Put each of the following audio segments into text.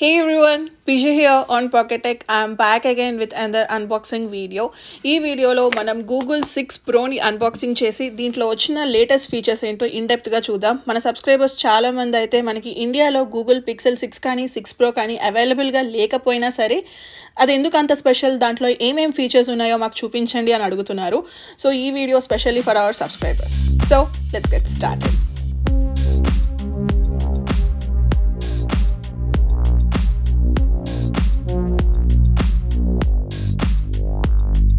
Hey everyone, Piju here on Pocket Tech. I'm back again with another unboxing video. ఈ వీడియోలో మనం Google 6 Pro ని unboxing చేసి దీంట్లో వచ్చిన లేటెస్ట్ ఫీచర్స్ ఏంటో ఇన్ డెప్త్ గా చూద్దాం. మన సబ్స్క్రైబర్స్ చాలా మంది అయితే మనకి ఇండియాలో Google Pixel 6 కానీ 6 Pro కానీ అవైలబుల్ గా లేకపోయినా సరే అది ఎందుకు అంత స్పెషల్, దాంట్లో ఏమేం ఫీచర్స్ ఉన్నాయో మాకు చూపించండి అని అడుగుతున్నారు. సో ఈ video specially for our subscribers. So let's get started.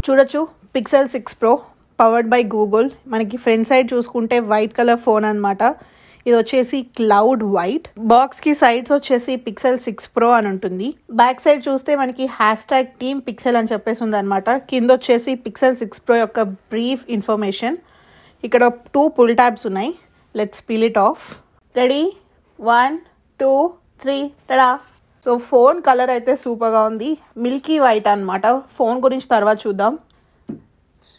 చూడొచ్చు Pixel 6 Pro powered by Google. మనకి ఫ్రంట్ సైడ్ చూసుకుంటే వైట్ కలర్ ఫోన్ అనమాట. ఇది వచ్చేసి క్లౌడ్ వైట్. బాక్స్కి సైడ్స్ వచ్చేసి పిక్సెల్ 6 Pro అని ఉంటుంది. బ్యాక్ సైడ్ చూస్తే మనకి హ్యాష్ట్యాగ్ టీమ్ పిక్సెల్ అని చెప్పేసి ఉంది అనమాట. కింద వచ్చేసి పిక్సెల్ 6 Pro యొక్క బ్రీఫ్ ఇన్ఫర్మేషన్. ఇక్కడ 2 పుల్ ట్యాబ్స్ ఉన్నాయి. Let's peel it of. Ready 1 2 3 ta-da. So phone colour అయితే సూపర్గా ఉంది, మిల్కీ వైట్ అనమాట. ఫోన్ గురించి తర్వాత చూద్దాం.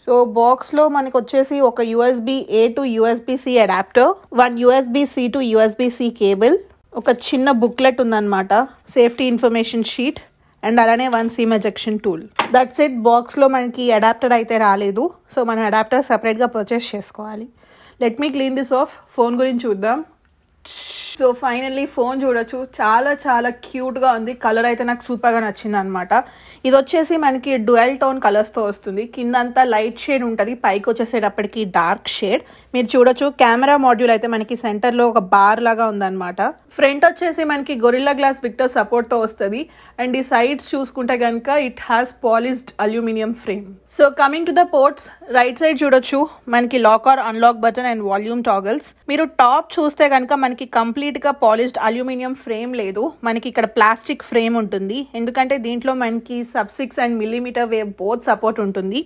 సో బాక్స్లో మనకు వచ్చేసి ఒక USB-A to USB-C adapter, 1 USB-C to USB-C cable, ఒక చిన్న బుక్లెట్ ఉందన్నమాట, సేఫ్టీ ఇన్ఫర్మేషన్ షీట్ అండ్ అలానే 1 SIM ejection tool. That's it. బాక్స్లో మనకి అడాప్టర్ అయితే రాలేదు, సో మనం అడాప్టర్ సపరేట్గా పర్చేస్ చేసుకోవాలి. Let me clean this of. Phone గురించి చూద్దాం. సో ఫైనల్లీ ఫోన్ చూడొచ్చు, చాలా చాలా క్యూట్గా ఉంది. కలర్ అయితే నాకు సూపర్గా నచ్చింది అనమాట. ఇది వచ్చేసి మనకి డ్యూయల్ టోన్ కలర్స్తో వస్తుంది. కిందంతా లైట్ షేడ్ ఉంటుంది, పైకి వచ్చేసేటప్పటికి డార్క్ షేడ్. మీరు చూడొచ్చు కెమెరా మాడ్యూల్ అయితే మనకి సెంటర్లో ఒక బార్ లాగా ఉందన్నమాట. ఫ్రంట్ వచ్చేసి మనకి గొరిల్లా గ్లాస్ విక్టర్ సపోర్ట్తో వస్తుంది. అండ్ ఈ సైడ్స్ చూసుకుంటే కనుక it has polished aluminium frame. So coming to the ports, right side చూడొచ్చు మనకి lock or unlock button and volume toggles. మీరు టాప్ చూస్తే కనుక మనకి కంప్లీట్గా పాలిష్డ్ అల్యూమినియం ఫ్రేమ్ లేదు, మనకి ఇక్కడ ప్లాస్టిక్ ఫ్రేమ్ ఉంటుంది. ఎందుకంటే దీంట్లో మనకి sub-6 and millimeter wave both support ఉంటుంది.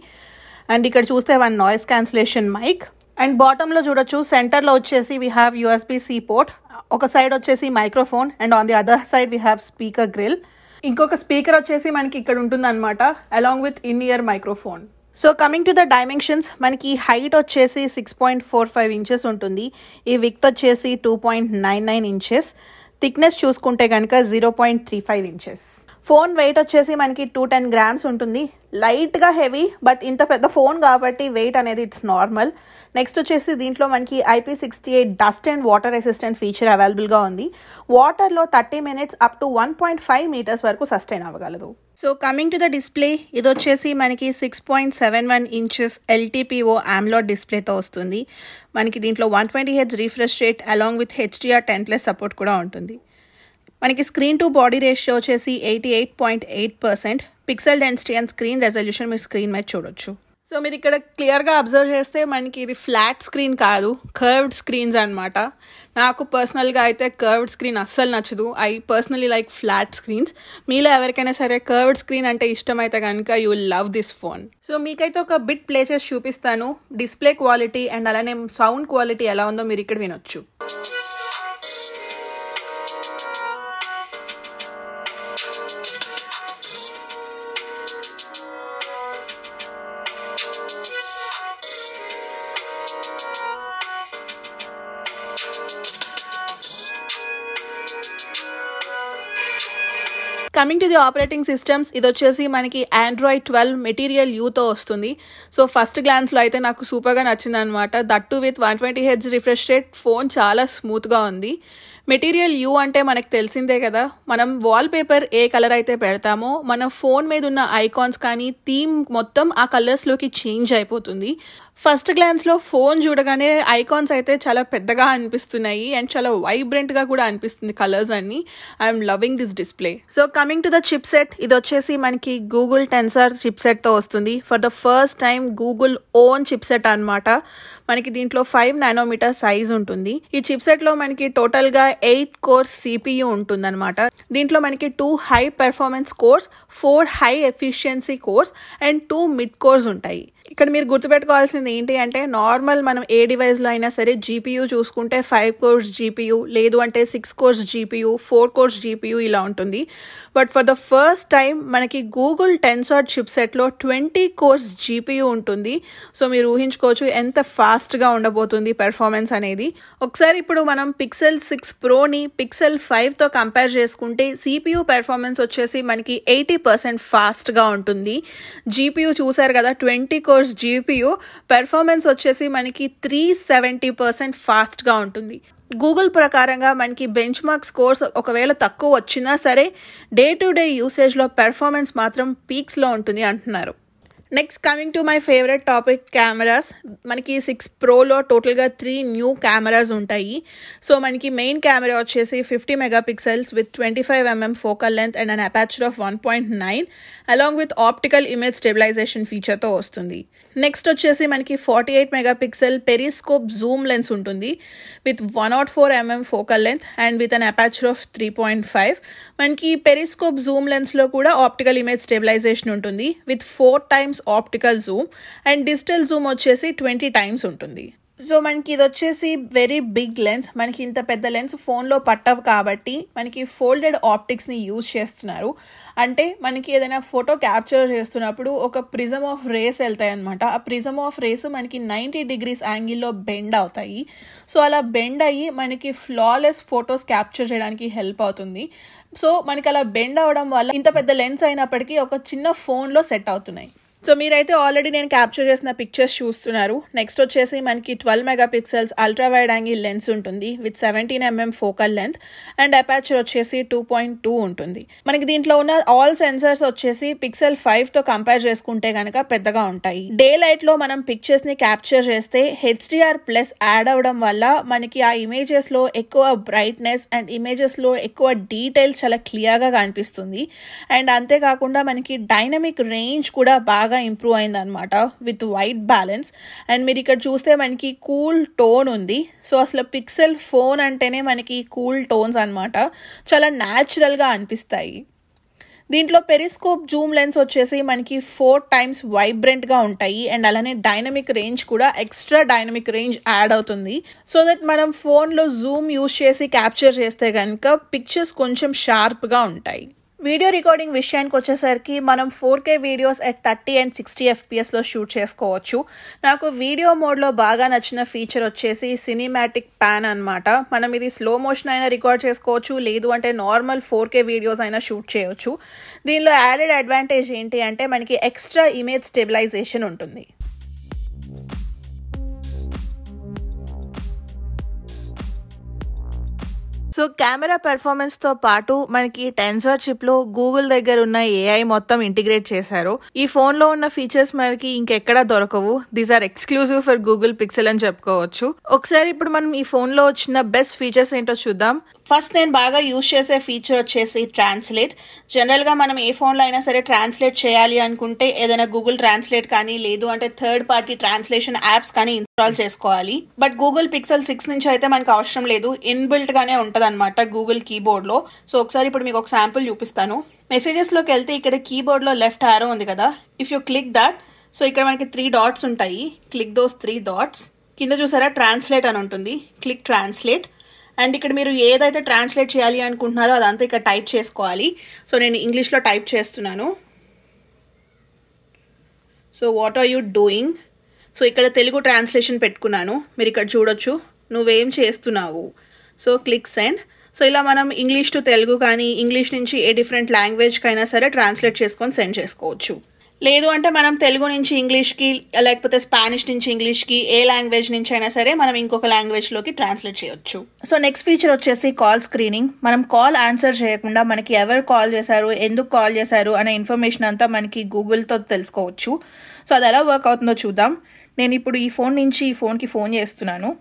అండ్ ఇక్కడ చూస్తే 1 నాయిస్ క్యాన్సిలేషన్ మైక్. అండ్ బాటంలో చూడొచ్చు సెంటర్లో వచ్చేసి వీ హ్యావ్ USB-C పోర్ట్, ఒక సైడ్ వచ్చేసి microphone and on the other side we have speaker grill. ఇంకొక స్పీకర్ వచ్చేసి మనకి ఇక్కడ ఉంటుంది అనమాట, along with in ear microphone. So coming to the dimensions, మనకి హైట్ వచ్చేసి 6.45 ఇంచెస్ ఉంటుంది. ఈ విడ్త్ వచ్చేసి 2.99 ఇంచెస్. థిక్నెస్ చూసుకుంటే కనుక 0.35 ఇంచెస్. ఫోన్ వెయిట్ వచ్చేసి మనకి 210 grams ఉంటుంది. లైట్గా హెవీ, బట్ ఇంత పెద్ద ఫోన్ కాబట్టి వెయిట్ అనేది ఇట్స్ నార్మల్. నెక్స్ట్ వచ్చేసి దీంట్లో మనకి IP68 dust and water resistant feature అవైలబుల్గా ఉంది. వాటర్లో 30 minutes అప్ టు 1.5 meters వరకు సస్టైన్ అవ్వగలదు. So coming to the display, ఇది వచ్చేసి మనకి 6.71 inches LTPO AMOLED డిస్ప్లేతో వస్తుంది. మనకి దీంట్లో 120Hz refresh rate along with HDR10+ support కూడా ఉంటుంది. మనకి స్క్రీన్ టు బాడీ రేషియో వచ్చేసి 88.8%. Pixel density and screen resolution మీరు స్క్రీన్ మీద చూడొచ్చు. సో మీరు ఇక్కడ క్లియర్గా అబ్జర్వ్ చేస్తే మనకి ఇది ఫ్లాట్ స్క్రీన్ కాదు, కర్వ్డ్ స్క్రీన్స్ అనమాట. నాకు పర్సనల్గా అయితే కర్వ్డ్ స్క్రీన్ అస్సలు నచ్చదు. I personally like flat screens. మీలో ఎవరికైనా సరే కర్వ్డ్ స్క్రీన్ అంటే ఇష్టమైతే కనుక you will love this phone. So మీకైతే ఒక బిట్ ప్లేసెస్ చూపిస్తాను. డిస్ప్లే క్వాలిటీ అండ్ అలానే సౌండ్ క్వాలిటీ ఎలా ఉందో మీరు ఇక్కడ వినొచ్చు. Coming to the operating systems, ఇది వచ్చేసి మనకి Android 12 మెటీరియల్ యూతో వస్తుంది. సో ఫస్ట్ గ్లాన్స్లో అయితే నాకు సూపర్గా నచ్చింది అనమాట. That with 120Hz refresh rate. Phone చాలా స్మూత్గా ఉంది. మెటీరియల్ యూ అంటే మనకు తెలిసిందే కదా, మనం వాల్పేపర్ ఏ కలర్ అయితే పెడతామో మన ఫోన్ మీద ఉన్న ఐకాన్స్ కానీ థీమ్ మొత్తం ఆ కలర్స్లోకి చేంజ్ అయిపోతుంది. ఫస్ట్ గ్లాన్స్లో ఫోన్ చూడగానే ఐకాన్స్ అయితే చాలా పెద్దగా అనిపిస్తున్నాయి అండ్ చాలా వైబ్రెంట్గా కూడా అనిపిస్తుంది కలర్స్ అన్ని. I'm loving this display. So coming to the chip set, ఇది వచ్చేసి మనకి గూగుల్ టెన్సర్ చిప్ సెట్తో వస్తుంది. For the first time Google own chip set అనమాట. మనకి దీంట్లో 5 nanometer సైజ్ ఉంటుంది. ఈ చిప్ సెట్లో మనకి టోటల్గా 8 cores CPU ఉంటుందన్నమాట. దీంట్లో మనకి 2 high performance course, 4 high efficiency course and 2 mid course ఉంటాయి. ఇక్కడ మీరు గుర్తుపెట్టుకోవాల్సింది ఏంటి అంటే నార్మల్ మనం ఏ డివైస్లో అయినా సరే జీపీయూ చూసుకుంటే 5 కోర్స్ జీపీయూ, లేదు అంటే 6 కోర్స్ జీపీయూ, 4 కోర్స్ జీపీయూ ఇలా ఉంటుంది. But for the first time మనకి గూగుల్ టెన్సర్ చిప్సెట్లో 20 కోర్స్ జీపీయూ ఉంటుంది. సో మీరు ఊహించుకోవచ్చు ఎంత ఫాస్ట్గా ఉండబోతుంది పెర్ఫార్మెన్స్ అనేది. ఒకసారి ఇప్పుడు మనం పిక్సెల్ 6 ప్రోని పిక్సెల్ 5తో కంపేర్ చేసుకుంటే సిపియూ పెర్ఫార్మెన్స్ వచ్చేసి మనకి 80% ఫాస్ట్గా ఉంటుంది. జీపీయూ చూసారు కదా, 20 కోర్స్ జీపీయూ పెర్ఫార్మెన్స్ వచ్చేసి మనకి 370% ఫాస్ట్గా ఉంటుంది. గూగుల్ ప్రకారంగా మనకి బెంచ్ మార్క్ స్కోర్స్ ఒకవేళ తక్కువ వచ్చినా సరే డే టు డే యూసేజ్లో పెర్ఫార్మెన్స్ మాత్రం పీక్స్లో ఉంటుంది అంటున్నారు. Next coming to my favourite topic, cameras. మనకి 6 ప్రోలో టోటల్గా 3 న్యూ కెమెరాస్ ఉంటాయి. సో మనకి మెయిన్ కెమెరా వచ్చేసి 50 megapixels with 25mm focal length and an aperture of 1.9 along with optical image stabilisation ఫీచర్తో వస్తుంది. నెక్స్ట్ వచ్చేసి మనకి 48 మెగాపిక్సెల్ పెరిస్కోప్ జూమ్ లెన్స్ ఉంటుంది with 104mm focal length and with an aperture of 3.5. మనకి periscope Zoom లెన్స్లో కూడా optical image stabilisation ఉంటుంది with 4 times optical Zoom and digital Zoom వచ్చేసి 20 times ఉంటుంది. సో మనకి ఇది వచ్చేసి వెరీ బిగ్ లెన్స్. మనకి ఇంత పెద్ద లెన్స్ ఫోన్లో పట్టవు కాబట్టి మనకి ఫోల్డెడ్ ఆప్టిక్స్ని యూజ్ చేస్తున్నారు. అంటే మనకి ఏదైనా ఫోటో క్యాప్చర్ చేస్తున్నప్పుడు ఒక ప్రిజమ్ ఆఫ్ రేస్ వెళ్తాయి అనమాట. ఆ ప్రిజమ్ ఆఫ్ రేస్ మనకి 90 degrees యాంగిల్లో బెండ్ అవుతాయి. సో అలా బెండ్ అయ్యి మనకి ఫ్లాలెస్ ఫొటోస్ క్యాప్చర్ చేయడానికి హెల్ప్ అవుతుంది. సో మనకి అలా బెండ్ అవడం వల్ల ఇంత పెద్ద లెన్స్ అయినప్పటికీ ఒక చిన్న ఫోన్లో సెట్ అవుతున్నాయి. సో మీరైతే ఆల్రెడీ నేను క్యాప్చర్ చేసిన పిక్చర్స్ చూస్తున్నారు. నెక్స్ట్ వచ్చేసి మనకి 12 megapixels ultra wide angle lens ఉంటుంది with 17mm focal length and aperture వచ్చేసి 2.2 ఉంటుంది. మనకి దీంట్లో ఉన్న ఆల్ సెన్సర్స్ వచ్చేసి పిక్సెల్ 5తో కంపేర్ చేసుకుంటే కనుక పెద్దగా ఉంటాయి. డే లైట్లో మనం పిక్చర్స్ని క్యాప్చర్ చేస్తే HDR+ యాడ్ అవ్వడం వల్ల మనకి ఆ ఇమేజెస్లో ఎక్కువ బ్రైట్నెస్ అండ్ ఇమేజెస్లో ఎక్కువ డీటెయిల్స్ చాలా క్లియర్గా కనిపిస్తుంది. అండ్ అంతేకాకుండా మనకి డైనమిక్ రేంజ్ కూడా బాగా ఇంప్రూవ్ అయింది అనమాట విత్ వైట్ బ్యాలెన్స్. అండ్ మీరు ఇక్కడ చూస్తే మనకి కూల్ టోన్ ఉంది. సో అసలు పిక్సెల్ ఫోన్ అంటేనే మనకి కూల్ టోన్స్ అనమాట, చాలా న్యాచురల్గా అనిపిస్తాయి. దీంట్లో పెరిస్కోప్ జూమ్ లెన్స్ వచ్చేసి మనకి 4 times వైబ్రెంట్గా ఉంటాయి అండ్ అలానే డైనమిక్ రేంజ్ కూడా ఎక్స్ట్రా డైనమిక్ రేంజ్ యాడ్ అవుతుంది. సో దట్ మనం ఫోన్లో జూమ్ యూజ్ చేసి క్యాప్చర్ చేస్తే కనుక పిక్చర్స్ కొంచెం షార్ప్గా ఉంటాయి. వీడియో రికార్డింగ్ విషయానికి వచ్చేసరికి మనం 4K వీడియోస్ at 30 and 60 FPSలో షూట్ చేసుకోవచ్చు. నాకు వీడియో మోడ్లో బాగా నచ్చిన ఫీచర్ వచ్చేసి సినిమాటిక్ ప్యాన్ అనమాట. మనం ఇది స్లో మోషన్ అయినా రికార్డ్ చేసుకోవచ్చు, లేదు అంటే నార్మల్ 4K వీడియోస్ అయినా షూట్ చేయొచ్చు. దీనిలో యాడెడ్ అడ్వాంటేజ్ ఏంటి అంటే మనకి ఎక్స్ట్రా ఇమేజ్ స్టెబిలైజేషన్ ఉంటుంది. సో కెమెరా పెర్ఫార్మెన్స్తో పాటు మనకి టెన్సర్ చిప్లో గూగుల్ దగ్గర ఉన్న AI మొత్తం ఇంటిగ్రేట్ చేశారు. ఈ ఫోన్లో ఉన్న ఫీచర్స్ మనకి ఇంకెక్కడా దొరకవు. These are exclusive for Google Pixel అని చెప్పుకోవచ్చు. ఒకసారి ఇప్పుడు మనం ఈ ఫోన్లో వచ్చిన బెస్ట్ ఫీచర్స్ ఏంటో చూద్దాం. ఫస్ట్ నేను బాగా యూజ్ చేసే ఫీచర్ వచ్చేసి ట్రాన్స్లేట్. జనరల్గా మనం ఏ ఫోన్లో అయినా సరే ట్రాన్స్లేట్ చేయాలి అనుకుంటే ఏదైనా గూగుల్ ట్రాన్స్లేట్ కానీ లేదు అంటే థర్డ్ పార్టీ ట్రాన్స్లేషన్ యాప్స్ కానీ ఇన్స్టాల్ చేసుకోవాలి. బట్ గూగుల్ పిక్సెల్ 6 నుంచి అయితే మనకు అవసరం లేదు, ఇన్బిల్ట్గానే ఉంటుంది అనమాట గూగుల్ కీబోర్డ్లో. సో ఒకసారి ఇప్పుడు మీకు ఒక శాంపుల్ చూపిస్తాను. మెసేజెస్లోకి వెళ్తే ఇక్కడ కీబోర్డ్లో లెఫ్ట్ ఆరో ఉంది కదా, if you click that, so ఇక్కడ మనకి 3 dots ఉంటాయి. Click those 3 dots. కింద చూసారా ట్రాన్స్లేట్ అని ఉంటుంది, క్లిక్ ట్రాన్స్లేట్. అండ్ ఇక్కడ మీరు ఏదైతే ట్రాన్స్లేట్ చేయాలి అనుకుంటున్నారో అదంతా ఇక్కడ టైప్ చేసుకోవాలి. సో నేను ఇంగ్లీష్లో టైప్ చేస్తున్నాను. So what are you doing. So ఇక్కడ తెలుగు ట్రాన్స్లేషన్ పెట్టుకున్నాను, మీరు ఇక్కడ చూడొచ్చు. నువ్వేం చేస్తున్నావు. So click send. సో ఇలా మనం ఇంగ్లీష్ టు తెలుగు కానీ ఇంగ్లీష్ నుంచి ఏ డిఫరెంట్ లాంగ్వేజ్కైనా సరే ట్రాన్స్లేట్ చేసుకొని సెండ్ చేసుకోవచ్చు. లేదు అంటే మనం తెలుగు నుంచి ఇంగ్లీష్కి లేకపోతే స్పానిష్ నుంచి ఇంగ్లీష్కి ఏ లాంగ్వేజ్ నుంచి అయినా సరే మనం ఇంకొక లాంగ్వేజ్లోకి ట్రాన్స్లేట్ చేయొచ్చు. సో నెక్స్ట్ ఫీచర్ వచ్చేసి కాల్ స్క్రీనింగ్. మనం కాల్ ఆన్సర్ చేయకుండా మనకి ఎవరు కాల్ చేశారు, ఎందుకు కాల్ చేశారు అనే ఇన్ఫర్మేషన్ అంతా మనకి గూగుల్తో తెలుసుకోవచ్చు. సో అది ఎలా వర్క్ అవుతుందో చూద్దాం. నేను ఇప్పుడు ఈ ఫోన్ నుంచి ఈ ఫోన్కి ఫోన్ చేస్తున్నాను.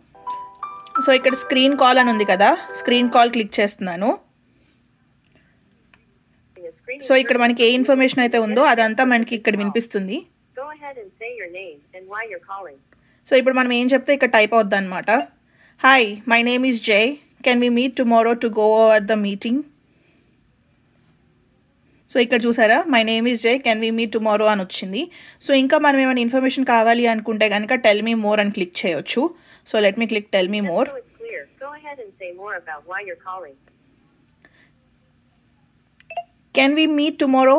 సో ఇక్కడ స్క్రీన్ కాల్ అని ఉంది కదా, స్క్రీన్ కాల్ క్లిక్ చేస్తున్నాను. సో ఇక్కడ మనకి ఏ ఇన్ఫర్మేషన్ అయితే ఉందో అదంతా మనకి ఇక్కడ వినిపిస్తుంది. సో ఇప్పుడు మనం ఏం చెప్తే ఇక్కడ టైప్ అవుద్ది అనమాట. Hi, my name is Jai, can we meet tomorrow to go over the meeting. So ఇక్కడ చూసారా my name is Jai can we meet tomorrow అని వచ్చింది. సో ఇంకా మనం ఏమైనా ఇన్ఫర్మేషన్ కావాలి అనుకుంటే కనుక టెల్ మీ మోర్ అని క్లిక్ చేయొచ్చు. So let me click tell me more. Can we meet tomorrow.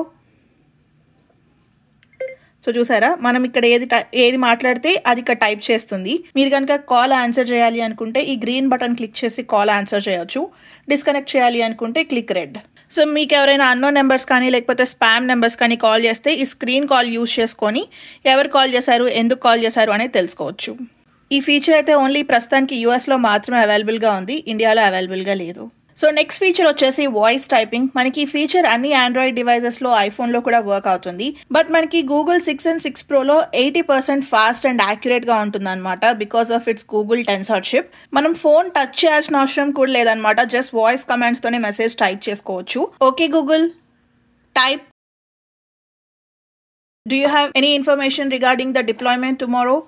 So చూసారా మనం ఇక్కడ ఏది మాట్లాడితే అది ఇక్కడ టైప్ చేస్తుంది. మీరు కనుక కాల్ ఆన్సర్ చేయాలి అనుకుంటే ఈ గ్రీన్ బటన్ క్లిక్ చేసి కాల్ ఆన్సర్ చేయొచ్చు. డిస్కనెక్ట్ చేయాలి అనుకుంటే క్లిక్ రెడ్. సో మీకు ఎవరైనా అన్నోన్ నెంబర్స్ కానీ లేకపోతే స్పామ్ నెంబర్స్ కానీ కాల్ చేస్తే ఈ స్క్రీన్ కాల్ యూజ్ చేసుకొని ఎవరు కాల్ చేశారు, ఎందుకు కాల్ చేశారు అనేది తెలుసుకోవచ్చు. ఈ ఫీచర్ అయితే ఓన్లీ ప్రస్తుతానికి యూఎస్లో మాత్రమే అవైలబుల్గా ఉంది, ఇండియాలో అవైలబుల్గా లేదు. సో నెక్స్ట్ ఫీచర్ వచ్చేసి వాయిస్ టైపింగ్. మనకి ఈ ఫీచర్ అన్ని ఆండ్రాయిడ్ డివైజెస్లో ఐఫోన్లో కూడా వర్క్ అవుతుంది. బట్ మనకి గూగుల్ 6 and 6 Proలో 80% ఫాస్ట్ అండ్ యాక్యురేట్గా ఉంటుంది అనమాట, because of it's Google tensor chip. మనం ఫోన్ టచ్ చేయాల్సిన అవసరం కూడా లేదనమాట, జస్ట్ వాయిస్ కమాండ్స్తోనే మెసేజ్ టైప్ చేసుకోవచ్చు. Okay Google, type. Do you have any information regarding the deployment tomorrow?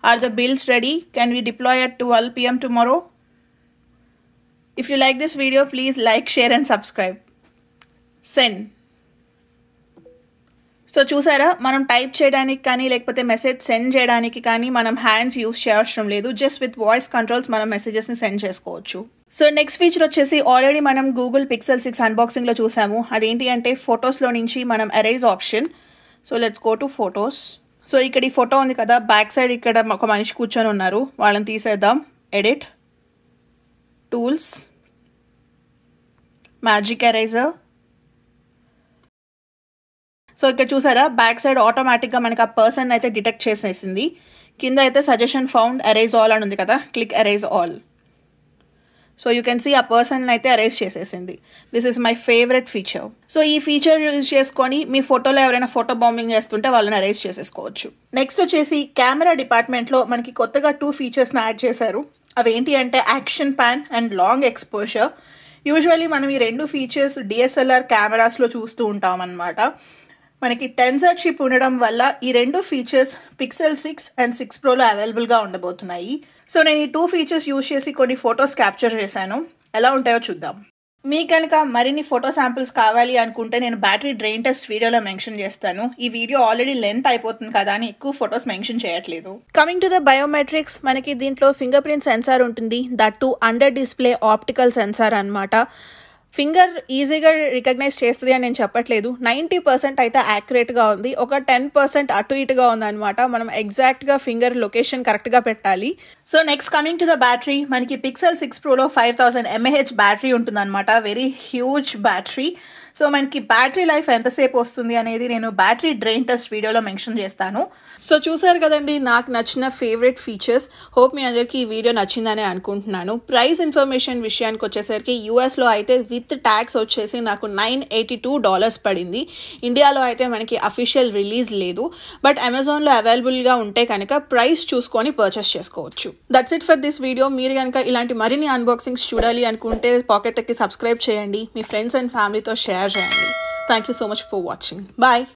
Are the builds ready? Can we deploy at 12 PM tomorrow? If you like this video, please like, share and subscribe. Send. So చూసారా మనం type చేయడానికి కానీ లేకపోతే message send చేయడానికి కానీ మనం hands use చేయవసరం లేదు. Just with voice controls మనం మెసేజెస్ని సెండ్ చేసుకోవచ్చు. సో నెక్స్ట్ ఫీచర్ వచ్చేసి ఆల్రెడీ మనం గూగుల్ పిక్సెల్ 6 అన్బాక్సింగ్లో చూసాము. అదేంటి అంటే ఫొటోస్లో నుంచి మనం erase option. So let's go to photos. So ఇక్కడ ఈ ఫోటో ఉంది కదా, బ్యాక్ సైడ్ ఇక్కడ ఒక మనిషి కూర్చొని ఉన్నారు, వాళ్ళని తీసేద్దాం. Edit, tools, magic eraser. So ఇక్కడ చూసారా బ్యాక్ సైడ్ ఆటోమేటిక్గా మనకి ఆ పర్సన్ అయితే డిటెక్ట్ చేసేసింది. కింద అయితే సజెషన్ ఫౌండ్, ఎరేజ్ ఆల్ అని ఉంది కదా, click erase all. So you can see ఆ పర్సన్ అయితే అరేజ్ చేసేసింది. This is my favourite feature. So ఈ ఫీచర్ యూజ్ చేసుకొని మీ ఫోటోలో ఎవరైనా ఫోటో బాంబింగ్ చేస్తుంటే వాళ్ళని అరేజ్ చేసేసుకోవచ్చు. నెక్స్ట్ వచ్చేసి కెమెరా డిపార్ట్మెంట్లో మనకి కొత్తగా 2 ఫీచర్స్ని యాడ్ చేశారు. అవి ఏంటి అంటే action pan and long exposure. Usually మనం ఈ 2 ఫీచర్స్ డిఎస్ఎల్ఆర్ కెమెరాస్లో చూస్తూ ఉంటాం అన్నమాట. మనకి టెన్సర్ చిప్ ఉండడం వల్ల ఈ 2 ఫీచర్స్ పిక్సెల్ 6 and 6 Proలో అవైలబుల్గా ఉండబోతున్నాయి. సో నేను ఈ 2 ఫీచర్స్ యూజ్ చేసి కొన్ని ఫొటోస్ క్యాప్చర్ చేశాను. ఎలా ఉంటాయో చూద్దాం. మీకు కనుక మరిన్ని ఫోటో శాంపిల్స్ కావాలి అనుకుంటే నేను బ్యాటరీ డ్రైన్ టెస్ట్ వీడియోలో మెన్షన్ చేస్తాను. ఈ వీడియో ఆల్రెడీ లెంత్ అయిపోతుంది కదా అని ఎక్కువ ఫొటోస్ మెన్షన్ చేయట్లేదు. కమింగ్ టు ద బయోమెట్రిక్స్, మనకి దీంట్లో ఫింగర్ ప్రింట్ సెన్సార్ ఉంటుంది. That to under display optical sensor అనమాట. ఫింగర్ ఈజీగా రికగ్నైజ్ చేస్తుంది అని నేను చెప్పట్లేదు. 90% అయితే యాక్యురేట్గా ఉంది, ఒక 10% అటు ఇటుగా ఉందన్నమాట. మనం ఎగ్జాక్ట్గా ఫింగర్ లొకేషన్ కరెక్ట్గా పెట్టాలి. So next coming to the battery, మనకి పిక్సెల్ 6 Proలో 5000 mAh బ్యాటరీ ఉంటుందన్నమాట. Very huge battery. సో మనకి బ్యాటరీ లైఫ్ ఎంతసేపు వస్తుంది అనేది నేను బ్యాటరీ డ్రైన్ టెస్ట్ వీడియోలో మెన్షన్ చేస్తాను. సో చూసారు కదండి నాకు నచ్చిన ఫేవరెట్ ఫీచర్స్. హోప్ మీ అందరికీ ఈ వీడియో నచ్చిందని అనుకుంటున్నాను. ప్రైస్ ఇన్ఫర్మేషన్ విషయానికి వచ్చేసరికి యూఎస్లో అయితే విత్ ట్యాక్స్ వచ్చేసి నాకు $982 పడింది. ఇండియాలో అయితే మనకి అఫీషియల్ రిలీజ్ లేదు, బట్ అమెజాన్లో అవైలబుల్గా ఉంటే కనుక ప్రైస్ చూసుకొని పర్చేస్ చేసుకోవచ్చు. That's it for this video. మీరు కనుక ఇలాంటి మరిన్ని అన్బాక్సింగ్స్ చూడాలి అనుకుంటే పాకెట్ టెక్కి సబ్స్క్రైబ్ చేయండి, మీ ఫ్రెండ్స్ అండ్ ఫ్యామిలీతో షేర్ చేయండి. Thank you so much for watching. Bye.